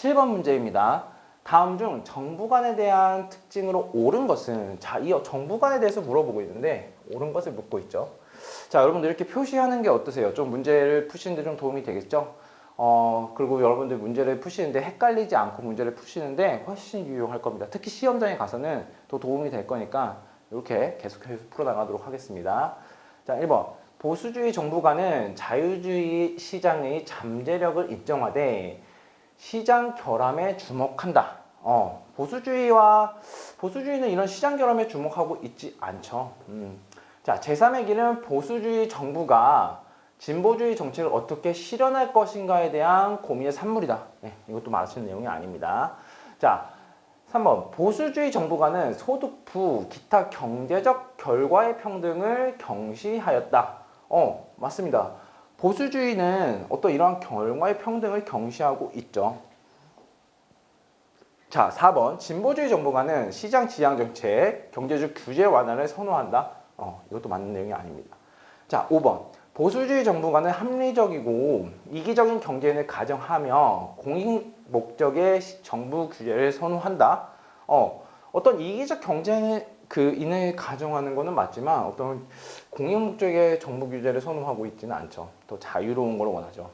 7번 문제입니다. 다음 중 정부관에 대한 특징으로 옳은 것은, 자, 이 정부관에 대해서 물어보고 있는데 옳은 것을 묻고 있죠. 자, 여러분들 이렇게 표시하는 게 어떠세요? 좀 문제를 푸시는데 좀 도움이 되겠죠? 그리고 여러분들 문제를 푸시는데 헷갈리지 않고 문제를 푸시는데 훨씬 유용할 겁니다. 특히 시험장에 가서는 더 도움이 될 거니까 이렇게 계속해서 풀어나가도록 하겠습니다. 자, 1번. 보수주의 정부관은 자유주의 시장의 잠재력을 인정하되 시장 결함에 주목한다. 보수주의는 이런 시장 결함에 주목하고 있지 않죠. 자, 제3의 길은 보수주의 정부가 진보주의 정책을 어떻게 실현할 것인가에 대한 고민의 산물이다. 네, 이것도 말하시는 내용이 아닙니다. 자, 3번. 보수주의 정부가는 소득부, 기타 경제적 결과의 평등을 경시하였다. 맞습니다. 보수주의는 어떤 이러한 결과의 평등을 경시하고 있죠. 자, 4번. 진보주의 정부가는 시장 지향 정책, 경제적 규제 완화를 선호한다. 이것도 맞는 내용이 아닙니다. 자, 5번. 보수주의 정부가는 합리적이고 이기적인 경쟁을 가정하며 공익 목적의 정부 규제를 선호한다. 어떤 이기적 경쟁을 인을 가정하는 것은 맞지만 어떤 공익 목적의 정부 규제를 선호하고 있지는 않죠. 더 자유로운 걸 원하죠.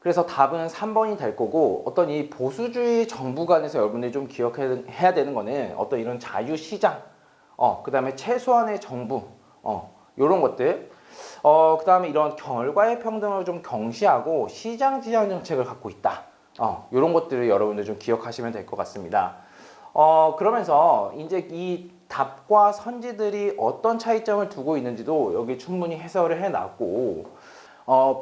그래서 답은 3번이 될 거고, 어떤 이 보수주의 정부관에서 여러분들이 좀 기억해야 되는 거는 어떤 이런 자유시장, 그 다음에 최소한의 정부, 이런 것들, 그 다음에 이런 결과의 평등을 좀 경시하고 시장 지향 정책을 갖고 있다. 이런 것들을 여러분들 좀 기억하시면 될 것 같습니다. 그러면서 이제 이 답과 선지들이 어떤 차이점을 두고 있는지도 여기 충분히 해설을 해놨고,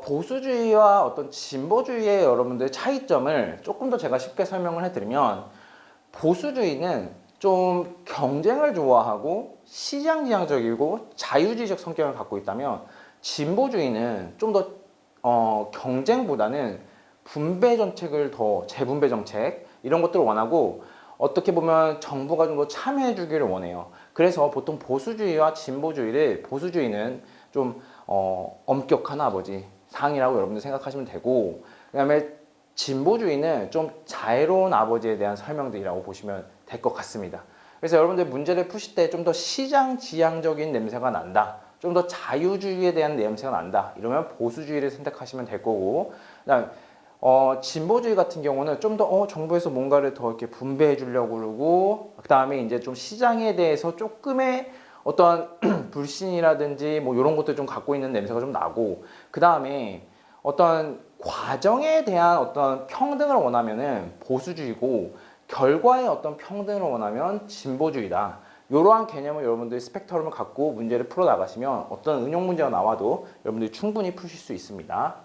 보수주의와 어떤 진보주의의 여러분들의 차이점을 조금 더 제가 쉽게 설명을 해드리면, 보수주의는 좀 경쟁을 좋아하고 시장지향적이고 자유주의적 성격을 갖고 있다면, 진보주의는 좀 더 경쟁보다는 분배 정책을 더, 재분배 정책 이런 것들을 원하고, 어떻게 보면 정부가 좀 더 참여해 주기를 원해요. 그래서 보통 보수주의와 진보주의를, 보수주의는 좀 엄격한 아버지, 상이라고 여러분들 생각하시면 되고, 그 다음에 진보주의는 좀 자유로운 아버지에 대한 설명들이라고 보시면 될 것 같습니다. 그래서 여러분들 문제를 푸실 때 좀 더 시장 지향적인 냄새가 난다, 좀 더 자유주의에 대한 냄새가 난다, 이러면 보수주의를 선택하시면 될 거고, 그다음에 진보주의 같은 경우는 좀 더 정부에서 뭔가를 더 이렇게 분배해 주려고 그러고, 그 다음에 이제 좀 시장에 대해서 조금의 어떤 불신이라든지 뭐 이런 것들 좀 갖고 있는 냄새가 좀 나고, 그 다음에 어떤 과정에 대한 어떤 평등을 원하면은 보수주의고, 결과의 어떤 평등을 원하면 진보주의다. 이러한 개념을 여러분들이 스펙트럼을 갖고 문제를 풀어 나가시면 어떤 응용 문제가 나와도 여러분들이 충분히 푸실 수 있습니다.